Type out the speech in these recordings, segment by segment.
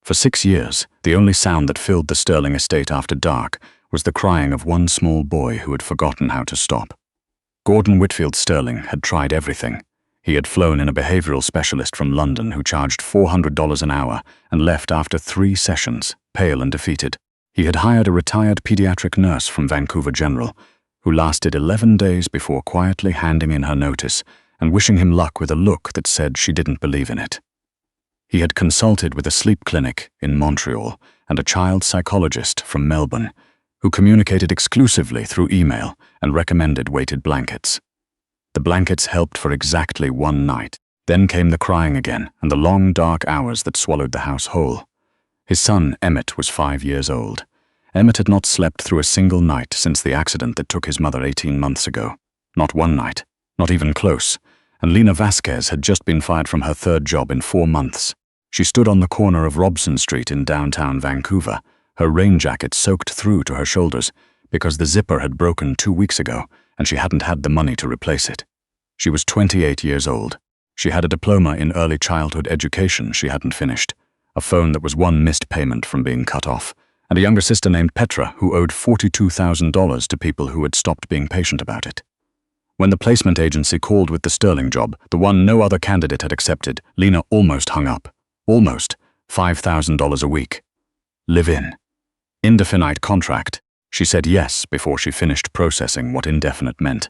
For 6 years, the only sound that filled the Sterling estate after dark was the crying of one small boy who had forgotten how to stop. Gordon Whitfield Sterling had tried everything. He had flown in a behavioral specialist from London who charged $400 an hour and left after 3 sessions, pale and defeated. He had hired a retired pediatric nurse from Vancouver General, who lasted 11 days before quietly handing in her notice and wishing him luck with a look that said she didn't believe in it. He had consulted with a sleep clinic in Montreal and a child psychologist from Melbourne, who communicated exclusively through email and recommended weighted blankets. The blankets helped for exactly 1 night. Then came the crying again and the long, dark hours that swallowed the house whole. His son, Emmett, was 5 years old. Emmett had not slept through a single night since the accident that took his mother 18 months ago. Not one night, not even close. And Lena Vasquez had just been fired from her 3rd job in 4 months. She stood on the corner of Robson Street in downtown Vancouver, her rain jacket soaked through to her shoulders because the zipper had broken 2 weeks ago and she hadn't had the money to replace it. She was 28 years old. She had a diploma in early childhood education she hadn't finished, a phone that was 1 missed payment from being cut off, and a younger sister named Petra who owed $42,000 to people who had stopped being patient about it. When the placement agency called with the Sterling job, the one no other candidate had accepted, Lena almost hung up. Almost. $5,000 a week. Live in. Indefinite contract. She said yes before she finished processing what indefinite meant.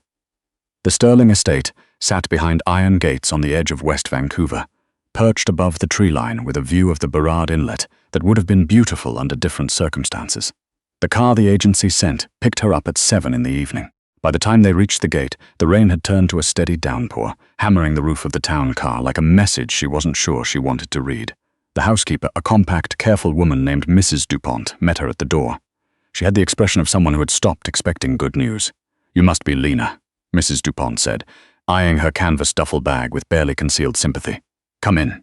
The Sterling estate sat behind iron gates on the edge of West Vancouver, perched above the tree line with a view of the Burrard Inlet that would have been beautiful under different circumstances. The car the agency sent picked her up at 7 in the evening. By the time they reached the gate, the rain had turned to a steady downpour, hammering the roof of the town car like a message she wasn't sure she wanted to read. The housekeeper, a compact, careful woman named Mrs. DuPont, met her at the door. She had the expression of someone who had stopped expecting good news. "You must be Lena," Mrs. DuPont said, eyeing her canvas duffel bag with barely concealed sympathy. "Come in.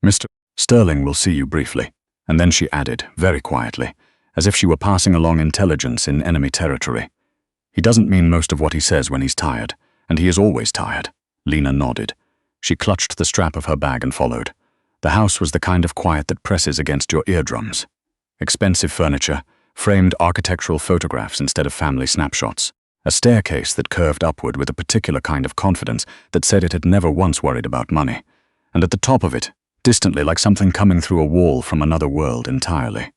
Mr. Sterling will see you briefly." And then she added, very quietly, as if she were passing along intelligence in enemy territory, "He doesn't mean most of what he says when he's tired, and he is always tired." Lena nodded. She clutched the strap of her bag and followed. The house was the kind of quiet that presses against your eardrums. Expensive furniture, framed architectural photographs instead of family snapshots, a staircase that curved upward with a particular kind of confidence that said it had never once worried about money, and at the top of it, distantly like something coming through a wall from another world entirely.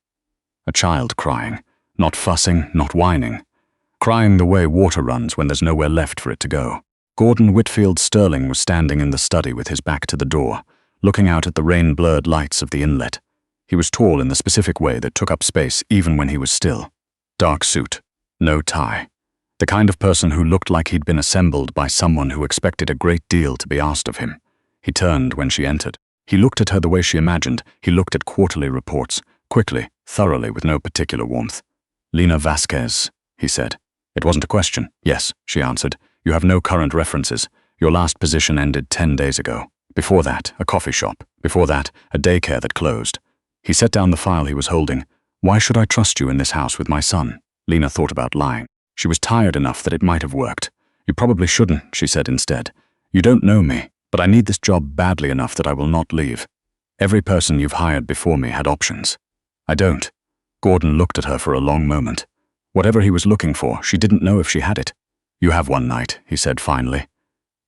A child crying, not fussing, not whining. Crying the way water runs when there's nowhere left for it to go. Gordon Whitfield Sterling was standing in the study with his back to the door, looking out at the rain-blurred lights of the inlet. He was tall in the specific way that took up space even when he was still. Dark suit, no tie. The kind of person who looked like he'd been assembled by someone who expected a great deal to be asked of him. He turned when she entered. He looked at her the way she imagined. He looked at quarterly reports, quickly, thoroughly, with no particular warmth. "Lena Vasquez," he said. It wasn't a question. "Yes," she answered. "You have no current references. Your last position ended 10 days ago. Before that, a coffee shop. Before that, a daycare that closed." He set down the file he was holding. "Why should I trust you in this house with my son?" Lena thought about lying. She was tired enough that it might have worked. "You probably shouldn't," she said instead. "You don't know me, but I need this job badly enough that I will not leave. Every person you've hired before me had options. I don't." Gordon looked at her for a long moment. Whatever he was looking for, she didn't know if she had it. "You have one night," he said finally.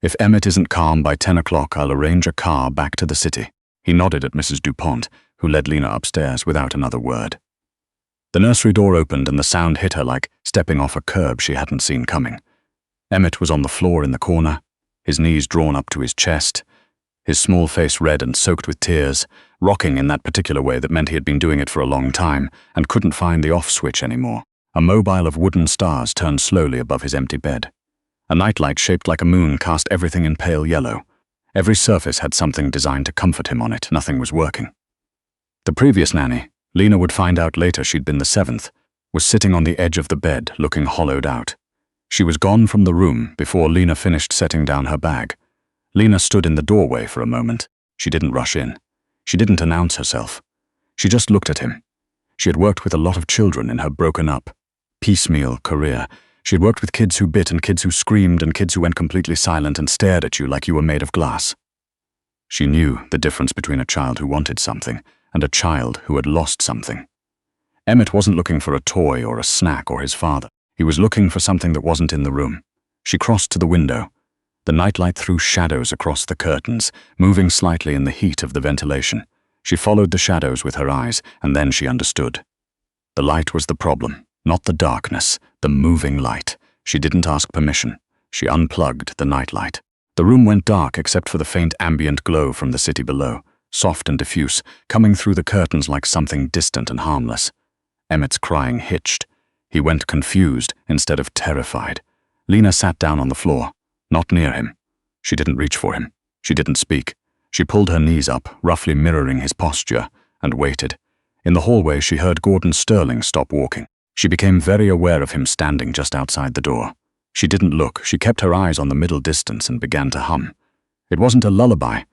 "If Emmett isn't calm by 10 o'clock, I'll arrange a car back to the city." He nodded at Mrs. DuPont, who led Lena upstairs without another word. The nursery door opened and the sound hit her like stepping off a curb she hadn't seen coming. Emmett was on the floor in the corner, his knees drawn up to his chest, his small face red and soaked with tears, rocking in that particular way that meant he had been doing it for a long time and couldn't find the off switch anymore. A mobile of wooden stars turned slowly above his empty bed. A nightlight shaped like a moon cast everything in pale yellow. Every surface had something designed to comfort him on it. Nothing was working. The previous nanny, Lena would find out later she'd been the 7th, was sitting on the edge of the bed, looking hollowed out. She was gone from the room before Lena finished setting down her bag. Lena stood in the doorway for a moment. She didn't rush in. She didn't announce herself. She just looked at him. She had worked with a lot of children in her broken-up, piecemeal career. She had worked with kids who bit and kids who screamed and kids who went completely silent and stared at you like you were made of glass. She knew the difference between a child who wanted something and a child who had lost something. Emmett wasn't looking for a toy or a snack or his father. He was looking for something that wasn't in the room. She crossed to the window. The nightlight threw shadows across the curtains, moving slightly in the heat of the ventilation. She followed the shadows with her eyes, and then she understood. The light was the problem, not the darkness, the moving light. She didn't ask permission. She unplugged the nightlight. The room went dark except for the faint ambient glow from the city below, soft and diffuse, coming through the curtains like something distant and harmless. Emmett's crying hitched. He went confused instead of terrified. Lena sat down on the floor, not near him. She didn't reach for him. She didn't speak. She pulled her knees up, roughly mirroring his posture, and waited. In the hallway, she heard Gordon Sterling stop walking. She became very aware of him standing just outside the door. She didn't look. She kept her eyes on the middle distance and began to hum. It wasn't a lullaby.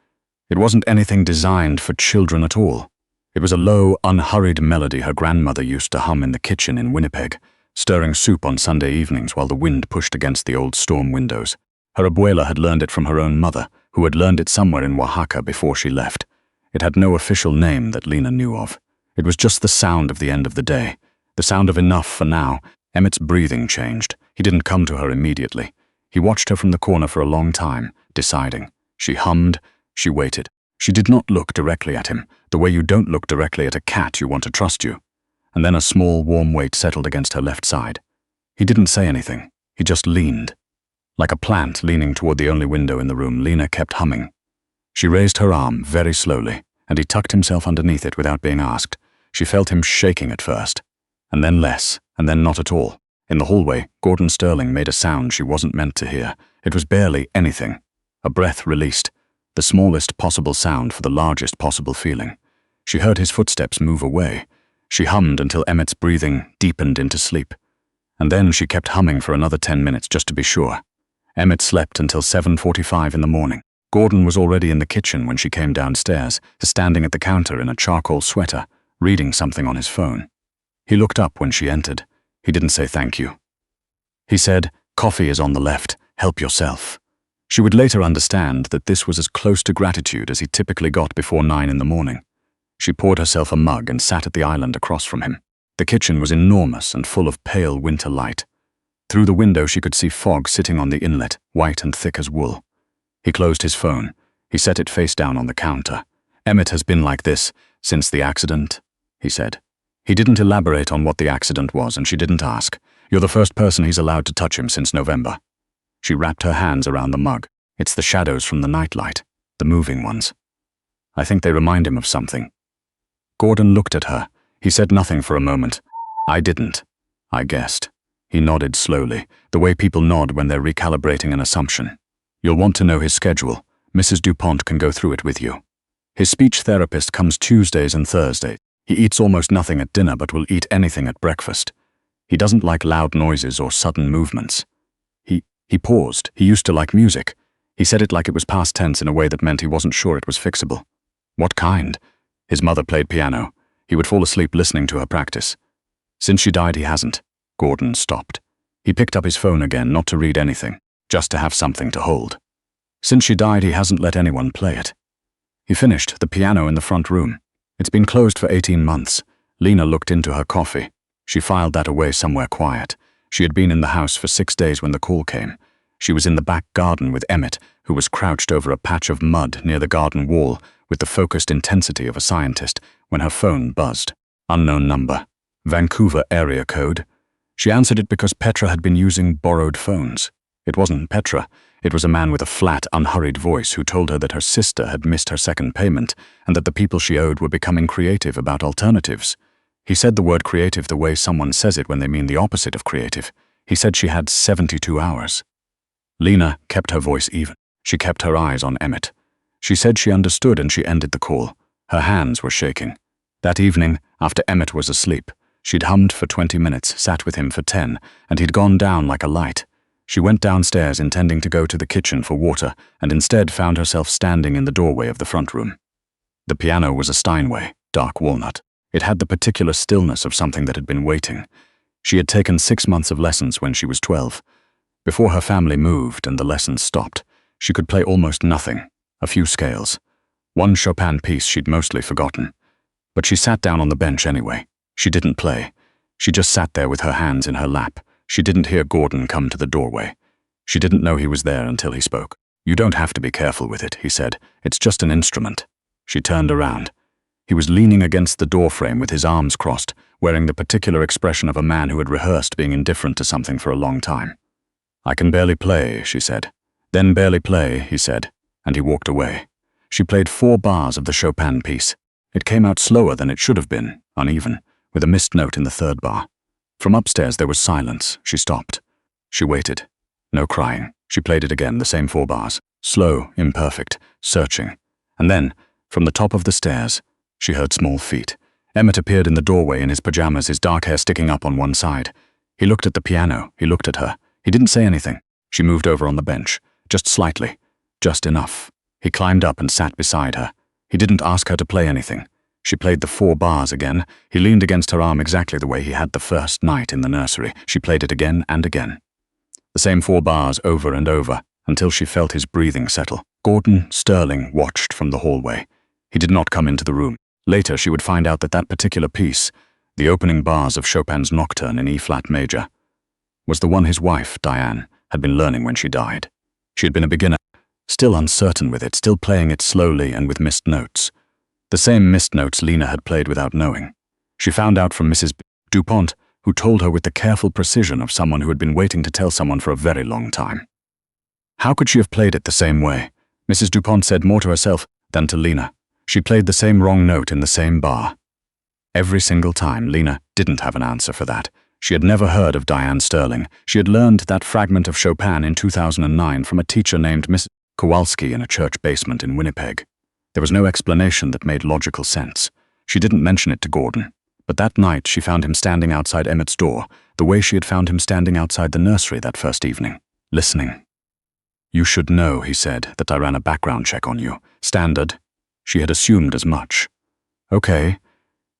It wasn't anything designed for children at all. It was a low, unhurried melody her grandmother used to hum in the kitchen in Winnipeg, stirring soup on Sunday evenings while the wind pushed against the old storm windows. Her abuela had learned it from her own mother, who had learned it somewhere in Oaxaca before she left. It had no official name that Lena knew of. It was just the sound of the end of the day, the sound of enough for now. Emmett's breathing changed. He didn't come to her immediately. He watched her from the corner for a long time, deciding. She hummed. She waited. She did not look directly at him, the way you don't look directly at a cat you want to trust you. And then a small, warm weight settled against her left side. He didn't say anything. He just leaned. Like a plant leaning toward the only window in the room, Lena kept humming. She raised her arm very slowly, and he tucked himself underneath it without being asked. She felt him shaking at first, and then less, and then not at all. In the hallway, Gordon Sterling made a sound she wasn't meant to hear. It was barely anything. A breath released, the smallest possible sound for the largest possible feeling. She heard his footsteps move away. She hummed until Emmett's breathing deepened into sleep. And then she kept humming for another 10 minutes just to be sure. Emmett slept until 7:45 in the morning. Gordon was already in the kitchen when she came downstairs, standing at the counter in a charcoal sweater, reading something on his phone. He looked up when she entered. He didn't say thank you. He said, "Coffee is on the left, help yourself." She would later understand that this was as close to gratitude as he typically got before 9 in the morning. She poured herself a mug and sat at the island across from him. The kitchen was enormous and full of pale winter light. Through the window she could see fog sitting on the inlet, white and thick as wool. He closed his phone. He set it face down on the counter. "Emmett has been like this since the accident," he said. He didn't elaborate on what the accident was, and she didn't ask. "You're the first person he's allowed to touch him since November." She wrapped her hands around the mug. "It's the shadows from the nightlight, the moving ones. I think they remind him of something." Gordon looked at her. He said nothing for a moment. "I didn't. I guessed." He nodded slowly, the way people nod when they're recalibrating an assumption. "You'll want to know his schedule. Mrs. DuPont can go through it with you. His speech therapist comes Tuesdays and Thursdays. He eats almost nothing at dinner but will eat anything at breakfast. He doesn't like loud noises or sudden movements." He paused. He used to like music. He said it like it was past tense in a way that meant he wasn't sure it was fixable. "What kind?" His mother played piano. He would fall asleep listening to her practice. "Since she died, he hasn't." Gordon stopped. He picked up his phone again, not to read anything, just to have something to hold. "Since she died, he hasn't let anyone play it." He finished the piano in the front room. "It's been closed for 18 months. Lena looked into her coffee. She filed that away somewhere quiet. She had been in the house for 6 days when the call came. She was in the back garden with Emmett, who was crouched over a patch of mud near the garden wall with the focused intensity of a scientist, when her phone buzzed. Unknown number. Vancouver area code. She answered it because Petra had been using borrowed phones. It wasn't Petra. It was a man with a flat, unhurried voice who told her that her sister had missed her second payment and that the people she owed were becoming creative about alternatives. He said the word creative the way someone says it when they mean the opposite of creative. He said she had 72 hours. Lena kept her voice even. She kept her eyes on Emmett. She said she understood and she ended the call. Her hands were shaking. That evening, after Emmett was asleep, she'd hummed for 20 minutes, sat with him for 10, and he'd gone down like a light. She went downstairs intending to go to the kitchen for water and instead found herself standing in the doorway of the front room. The piano was a Steinway, dark walnut. It had the particular stillness of something that had been waiting. She had taken 6 months of lessons when she was 12. Before her family moved and the lessons stopped, she could play almost nothing, a few scales. One Chopin piece she'd mostly forgotten. But she sat down on the bench anyway. She didn't play. She just sat there with her hands in her lap. She didn't hear Gordon come to the doorway. She didn't know he was there until he spoke. "You don't have to be careful with it," he said. "It's just an instrument." She turned around. He was leaning against the doorframe with his arms crossed, wearing the particular expression of a man who had rehearsed being indifferent to something for a long time. "I can barely play," she said. "Then barely play," he said, and he walked away. She played 4 bars of the Chopin piece. It came out slower than it should have been, uneven, with a missed note in the 3rd bar. From upstairs there was silence. She stopped. She waited. No crying. She played it again, the same 4 bars. Slow, imperfect, searching. And then, from the top of the stairs, she heard small feet. Emmett appeared in the doorway in his pajamas, his dark hair sticking up on one side. He looked at the piano. He looked at her. He didn't say anything. She moved over on the bench. Just slightly. Just enough. He climbed up and sat beside her. He didn't ask her to play anything. She played the 4 bars again. He leaned against her arm exactly the way he had the first night in the nursery. She played it again and again. The same 4 bars over and over, until she felt his breathing settle. Gordon Sterling watched from the hallway. He did not come into the room. Later, she would find out that that particular piece, the opening bars of Chopin's Nocturne in E-flat major, was the one his wife, Diane, had been learning when she died. She had been a beginner, still uncertain with it, still playing it slowly and with missed notes. The same missed notes Lena had played without knowing. She found out from Mrs. Dupont, who told her with the careful precision of someone who had been waiting to tell someone for a very long time. How could she have played it the same way? Mrs. Dupont said more to herself than to Lena. She played the same wrong note in the same bar. Every single time, Lena didn't have an answer for that. She had never heard of Diane Sterling. She had learned that fragment of Chopin in 2009 from a teacher named Miss Kowalski in a church basement in Winnipeg. There was no explanation that made logical sense. She didn't mention it to Gordon. But that night she found him standing outside Emmett's door, the way she had found him standing outside the nursery that first evening, listening. "You should know," he said, "that I ran a background check on you. Standard." She had assumed as much. "Okay.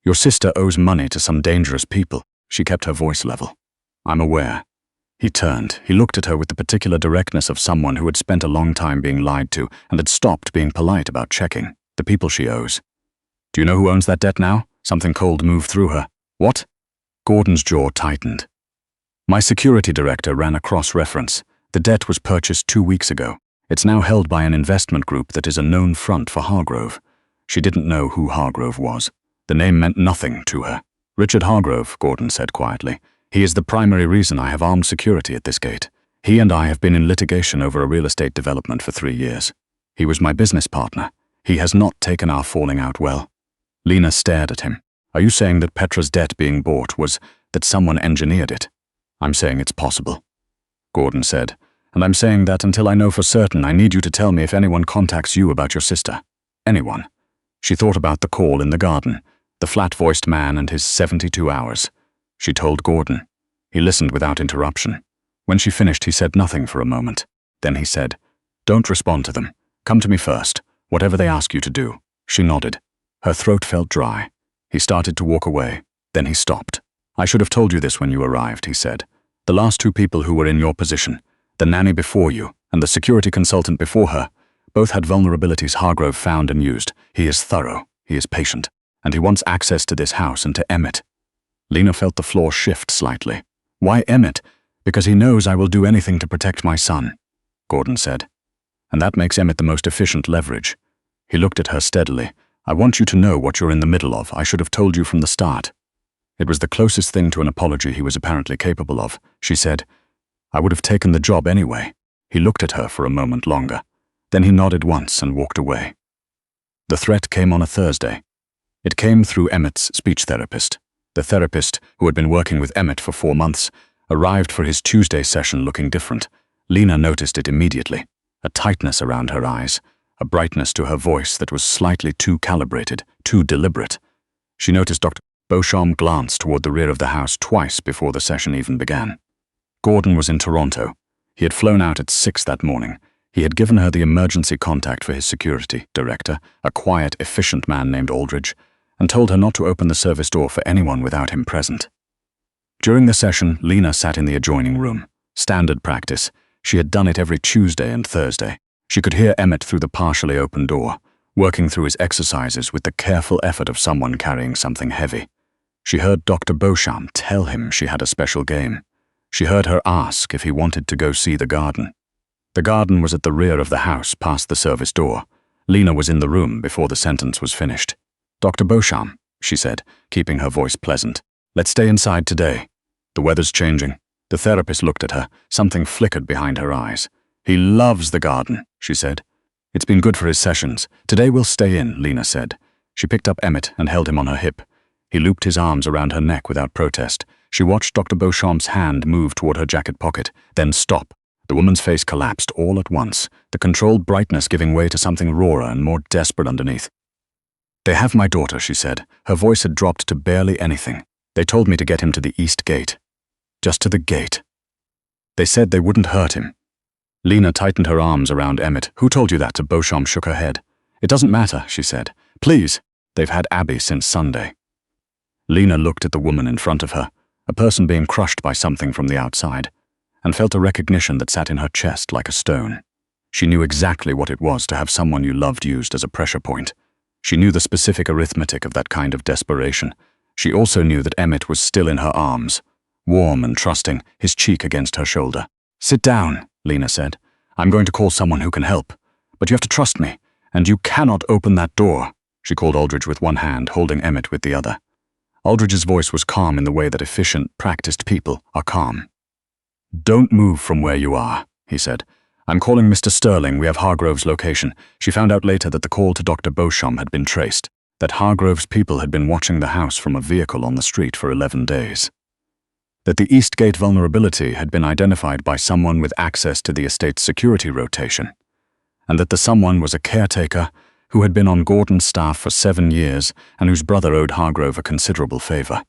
Your sister owes money to some dangerous people." She kept her voice level. "I'm aware." He turned. He looked at her with the particular directness of someone who had spent a long time being lied to and had stopped being polite about checking the people she owes. "Do you know who owns that debt now?" Something cold moved through her. "What?" Gordon's jaw tightened. "My security director ran a cross-reference. The debt was purchased 2 weeks ago. It's now held by an investment group that is a known front for Hargrove." She didn't know who Hargrove was. The name meant nothing to her. "Richard Hargrove," Gordon said quietly. "He is the primary reason I have armed security at this gate. He and I have been in litigation over a real estate development for 3 years. He was my business partner. He has not taken our falling out well." Lena stared at him. "Are you saying that Petra's debt being bought was that someone engineered it?" "I'm saying it's possible," Gordon said. "And I'm saying that until I know for certain, I need you to tell me if anyone contacts you about your sister. Anyone." She thought about the call in the garden, the flat-voiced man and his 72 hours. She told Gordon. He listened without interruption. When she finished, he said nothing for a moment. Then he said, "Don't respond to them. Come to me first, whatever they ask you to do." She nodded. Her throat felt dry. He started to walk away. Then he stopped. "I should have told you this when you arrived," he said. "The last 2 people who were in your position, the nanny before you and the security consultant before her, both had vulnerabilities Hargrove found and used. He is thorough, he is patient, and he wants access to this house and to Emmett." Lena felt the floor shift slightly. "Why Emmett?" "Because he knows I will do anything to protect my son," Gordon said. "And that makes Emmett the most efficient leverage." He looked at her steadily. "I want you to know what you're in the middle of. I should have told you from the start." It was the closest thing to an apology he was apparently capable of. She said, "I would have taken the job anyway." He looked at her for a moment longer. Then he nodded once and walked away. The threat came on a Thursday. It came through Emmett's speech therapist. The therapist, who had been working with Emmett for 4 months, arrived for his Tuesday session looking different. Lena noticed it immediately. A tightness around her eyes, a brightness to her voice that was slightly too calibrated, too deliberate. She noticed Dr. Beauchamp glance toward the rear of the house twice before the session even began. Gordon was in Toronto. He had flown out at 6 that morning. He had given her the emergency contact for his security director, a quiet, efficient man named Aldridge, and told her not to open the service door for anyone without him present. During the session, Lena sat in the adjoining room. Standard practice. She had done it every Tuesday and Thursday. She could hear Emmett through the partially open door. working through his exercises with the careful effort of someone carrying something heavy. She heard Dr. Beauchamp tell him she had a special game. She heard her ask if he wanted to go see the garden. The garden was at the rear of the house, past the service door. Lena was in the room before the sentence was finished. "Dr. Beauchamp," she said, keeping her voice pleasant, "let's stay inside today. The weather's changing." The therapist looked at her. Something flickered behind her eyes. "He loves the garden," she said. "It's been good for his sessions. Today we'll stay in," Lena said. She picked up Emmett and held him on her hip. He looped his arms around her neck without protest. She watched Dr. Beauchamp's hand move toward her jacket pocket, then stop. The woman's face collapsed all at once, the controlled brightness giving way to something rawer and more desperate underneath. "They have my daughter," she said. Her voice had dropped to barely anything. "They told me to get him to the east gate. Just to the gate. They said they wouldn't hurt him." Lena tightened her arms around Emmett. "Who told you that?" Beauchamp shook her head. "It doesn't matter," she said. "Please." "They've had Abby since Sunday." Lena looked at the woman in front of her, a person being crushed by something from the outside, and felt a recognition that sat in her chest like a stone. She knew exactly what it was to have someone you loved used as a pressure point. She knew the specific arithmetic of that kind of desperation. She also knew that Emmett was still in her arms, warm and trusting, his cheek against her shoulder. "Sit down," Lena said. "I'm going to call someone who can help. But you have to trust me, and you cannot open that door." She called Aldridge with one hand, holding Emmett with the other. Aldridge's voice was calm in the way that efficient, practiced people are calm. "Don't move from where you are," he said. "I'm calling Mr. Sterling. We have Hargrove's location." She found out later that the call to Dr. Beauchamp had been traced, that Hargrove's people had been watching the house from a vehicle on the street for 11 days. That the East Gate vulnerability had been identified by someone with access to the estate's security rotation, and that the someone was a caretaker who had been on Gordon's staff for 7 years and whose brother owed Hargrove a considerable favor.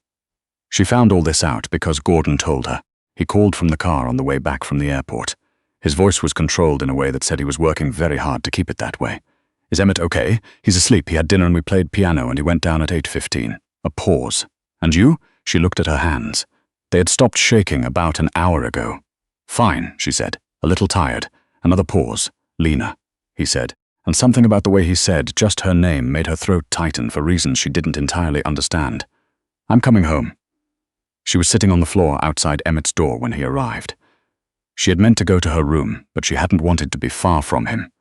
She found all this out because Gordon told her. He called from the car on the way back from the airport. His voice was controlled in a way that said he was working very hard to keep it that way. "Is Emmett okay? He's asleep. He had dinner and we played piano and he went down at 8:15. A pause. "And you?" She looked at her hands. They had stopped shaking about an hour ago. "Fine," she said, a little tired. Another pause. "Lena," he said, and something about the way he said just her name made her throat tighten for reasons she didn't entirely understand. "I'm coming home." She was sitting on the floor outside Emmett's door when he arrived. She had meant to go to her room, but she hadn't wanted to be far from him.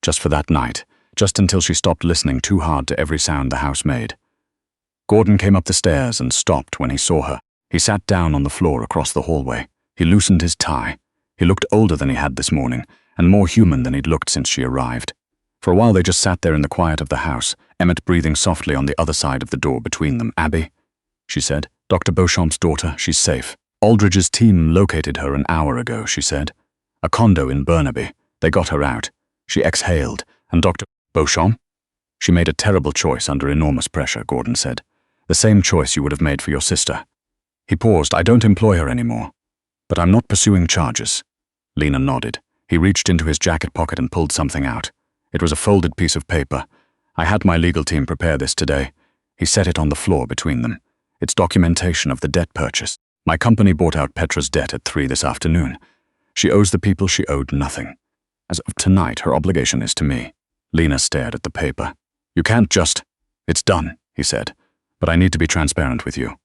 Just for that night, just until she stopped listening too hard to every sound the house made. Gordon came up the stairs and stopped when he saw her. He sat down on the floor across the hallway. He loosened his tie. He looked older than he had this morning, and more human than he'd looked since she arrived. For a while they just sat there in the quiet of the house, Emmett breathing softly on the other side of the door between them. "Abby," she said. "Dr. Beauchamp's daughter, she's safe. Aldridge's team located her an hour ago," she said. "A condo in Burnaby. They got her out." She exhaled. "And Dr. Beauchamp?" "She made a terrible choice under enormous pressure," Gordon said. "The same choice you would have made for your sister." He paused. "I don't employ her anymore. But I'm not pursuing charges." Lena nodded. He reached into his jacket pocket and pulled something out. It was a folded piece of paper. "I had my legal team prepare this today." He set it on the floor between them. "It's documentation of the debt purchase. My company bought out Petra's debt at 3 this afternoon. She owes the people she owed nothing. As of tonight, her obligation is to me." Lena stared at the paper. "You can't just—" "It's done," he said. "But I need to be transparent with you.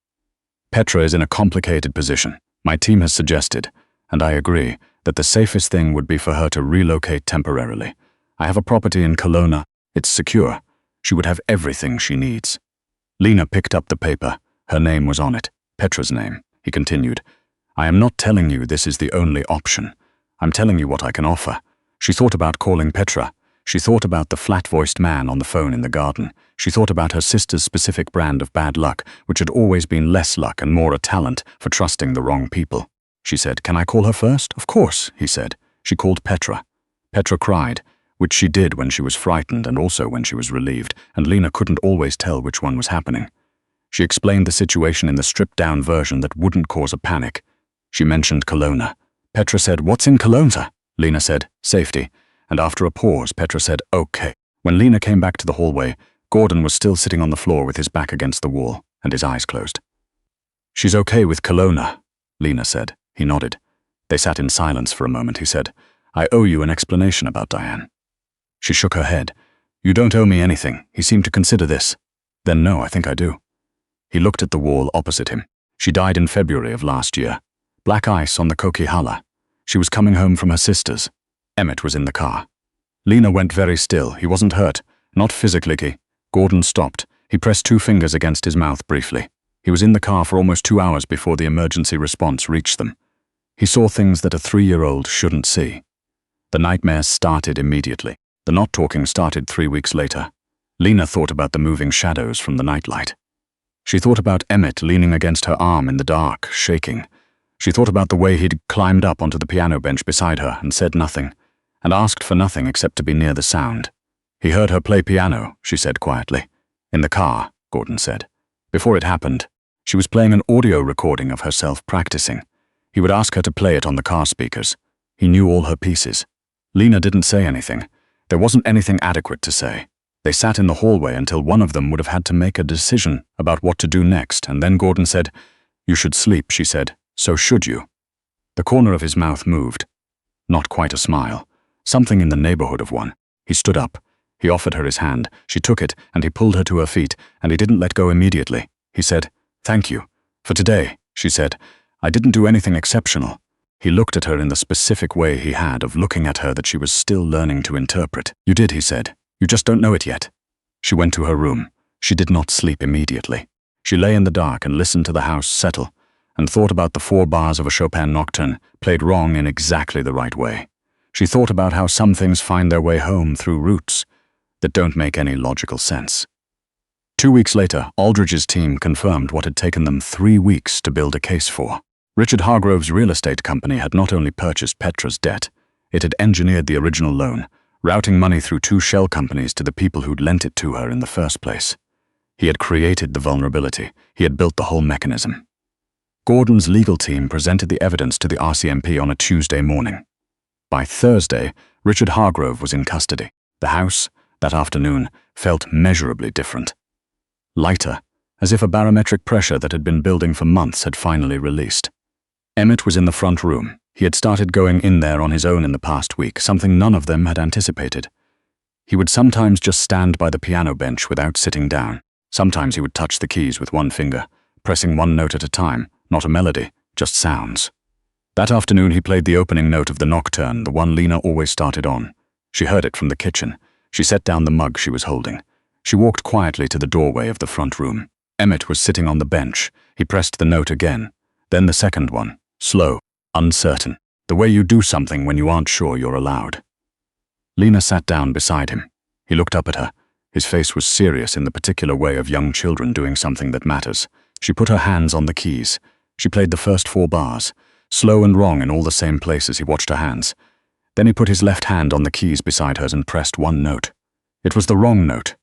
Petra is in a complicated position. My team has suggested, and I agree, that the safest thing would be for her to relocate temporarily. I have a property in Kelowna. It's secure. She would have everything she needs." Lena picked up the paper. Her name was on it. Petra's name. He continued. "I am not telling you this is the only option. I'm telling you what I can offer." She thought about calling Petra. She thought about the flat-voiced man on the phone in the garden. She thought about her sister's specific brand of bad luck, which had always been less luck and more a talent for trusting the wrong people. She said, "Can I call her first?" "Of course," he said. She called Petra. Petra cried, which she did when she was frightened and also when she was relieved, and Lena couldn't always tell which one was happening. She explained the situation in the stripped-down version that wouldn't cause a panic. She mentioned Kelowna. Petra said, "What's in Kelowna?" Lena said, "Safety." And after a pause, Petra said, "Okay." When Lena came back to the hallway, Gordon was still sitting on the floor with his back against the wall and his eyes closed. "She's okay with Kelowna," Lena said. He nodded. They sat in silence for a moment. He said, "I owe you an explanation about Diane." She shook her head. You don't owe me anything. He seemed to consider this. Then no, I think I do. He looked at the wall opposite him. She died in February of last year. Black ice on the Coquihalla. She was coming home from her sister's. Emmett was in the car. Lena went very still. He wasn't hurt. Not physically. Gordon stopped. He pressed 2 fingers against his mouth briefly. He was in the car for almost 2 hours before the emergency response reached them. He saw things that a 3-year-old shouldn't see. The nightmares started immediately. The not talking started 3 weeks later. Lena thought about the moving shadows from the nightlight. She thought about Emmett leaning against her arm in the dark, shaking. She thought about the way he'd climbed up onto the piano bench beside her and said nothing, and asked for nothing except to be near the sound. He heard her play piano, she said quietly. In the car, Gordon said. Before it happened, she was playing an audio recording of herself practicing. He would ask her to play it on the car speakers. He knew all her pieces. Lena didn't say anything. There wasn't anything adequate to say. They sat in the hallway until one of them would have had to make a decision about what to do next, and then Gordon said, "You should sleep," she said. "So should you." The corner of his mouth moved. Not quite a smile. Something in the neighborhood of one. He stood up. He offered her his hand. She took it, and he pulled her to her feet, and he didn't let go immediately. He said, "Thank you. For today," she said. "I didn't do anything exceptional." He looked at her in the specific way he had of looking at her that she was still learning to interpret. "You did," he said. "You just don't know it yet." She went to her room. She did not sleep immediately. She lay in the dark and listened to the house settle, and thought about the 4 bars of a Chopin nocturne played wrong in exactly the right way. She thought about how some things find their way home through roots that don't make any logical sense. 2 weeks later, Aldridge's team confirmed what had taken them 3 weeks to build a case for. Richard Hargrove's real estate company had not only purchased Petra's debt, it had engineered the original loan, routing money through 2 shell companies to the people who'd lent it to her in the first place. He had created the vulnerability. He had built the whole mechanism. Gordon's legal team presented the evidence to the RCMP on a Tuesday morning. By Thursday, Richard Hargrove was in custody. The house, that afternoon, felt measurably different. Lighter, as if a barometric pressure that had been building for months had finally released. Emmett was in the front room. He had started going in there on his own in the past week, something none of them had anticipated. He would sometimes just stand by the piano bench without sitting down. Sometimes he would touch the keys with one finger, pressing one note at a time, not a melody, just sounds. That afternoon he played the opening note of the nocturne, the one Lena always started on. She heard it from the kitchen. She set down the mug she was holding. She walked quietly to the doorway of the front room. Emmett was sitting on the bench. He pressed the note again, then the second one, slow, uncertain, the way you do something when you aren't sure you're allowed. Lena sat down beside him. He looked up at her. His face was serious in the particular way of young children doing something that matters. She put her hands on the keys. She played the first 4 bars, slow and wrong in all the same places. He watched her hands. Then he put his left hand on the keys beside hers and pressed one note. It was the wrong note.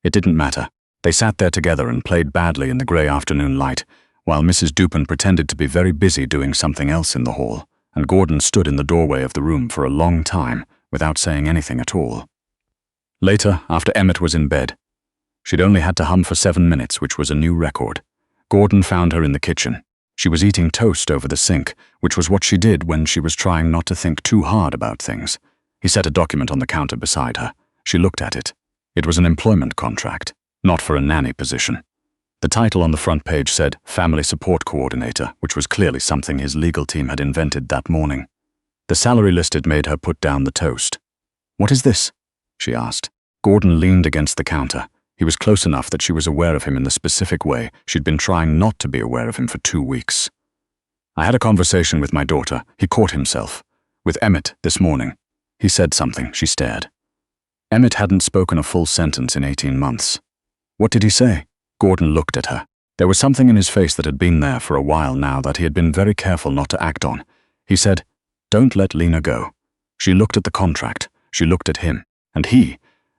It didn't matter. They sat there together and played badly in the grey afternoon light, while Mrs. Dupin pretended to be very busy doing something else in the hall, and Gordon stood in the doorway of the room for a long time without saying anything at all. Later, after Emmett was in bed, she'd only had to hum for 7 minutes, which was a new record. Gordon found her in the kitchen. She was eating toast over the sink, which was what she did when she was trying not to think too hard about things. He set a document on the counter beside her. She looked at it. It was an employment contract, not for a nanny position. The title on the front page said Family Support Coordinator, which was clearly something his legal team had invented that morning. The salary listed made her put down the toast. "What is this?" she asked. Gordon leaned against the counter. He was close enough that she was aware of him in the specific way she'd been trying not to be aware of him for 2 weeks. "I had a conversation with my daughter." He caught himself. "With Emmett this morning." He said something. She stared. Emmett hadn't spoken a full sentence in 18 months. "What did he say?" Gordon looked at her. There was something in his face that had been there for a while now that he had been very careful not to act on. He said, "Don't let Lena go." She looked at the contract. She looked at him. And he,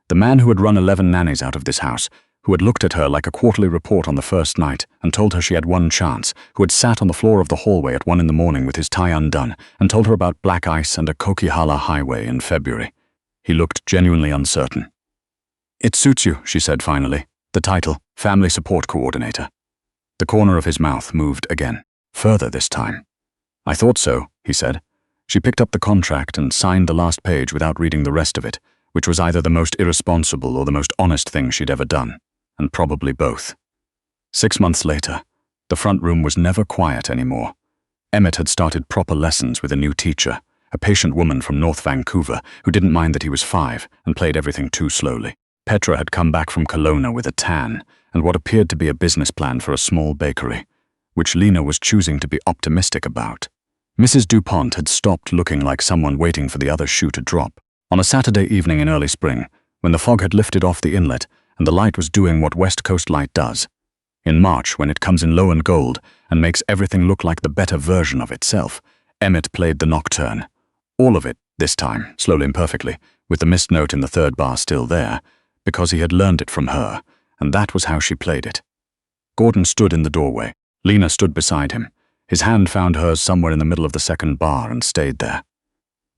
the man who had run 11 nannies out of this house, who had looked at her like a quarterly report on the first night and told her she had one chance, who had sat on the floor of the hallway at 1 a.m. with his tie undone and told her about black ice and a Coquihalla highway in February. He looked genuinely uncertain. "It suits you," she said finally. The title, Family Support Coordinator. The corner of his mouth moved again, further this time. "I thought so," he said. She picked up the contract and signed the last page without reading the rest of it, which was either the most irresponsible or the most honest thing she'd ever done, and probably both. 6 months later, the front room was never quiet anymore. Emmett had started proper lessons with a new teacher, a patient woman from North Vancouver who didn't mind that he was 5 and played everything too slowly. Petra had come back from Kelowna with a tan and what appeared to be a business plan for a small bakery, which Lena was choosing to be optimistic about. Mrs. DuPont had stopped looking like someone waiting for the other shoe to drop. On a Saturday evening in early spring, when the fog had lifted off the inlet and the light was doing what West Coast light does, in March when it comes in low and gold and makes everything look like the better version of itself, Emmett played the nocturne. All of it, this time, slowly and perfectly, with the missed note in the third bar still there, because he had learned it from her, and that was how she played it. Gordon stood in the doorway. Lena stood beside him. His hand found hers somewhere in the middle of the second bar and stayed there.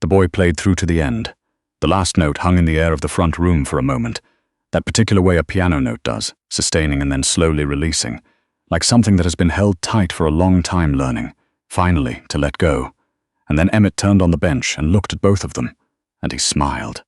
The boy played through to the end. The last note hung in the air of the front room for a moment, that particular way a piano note does, sustaining and then slowly releasing, like something that has been held tight for a long time learning, finally to let go. And then Emmett turned on the bench and looked at both of them, and he smiled.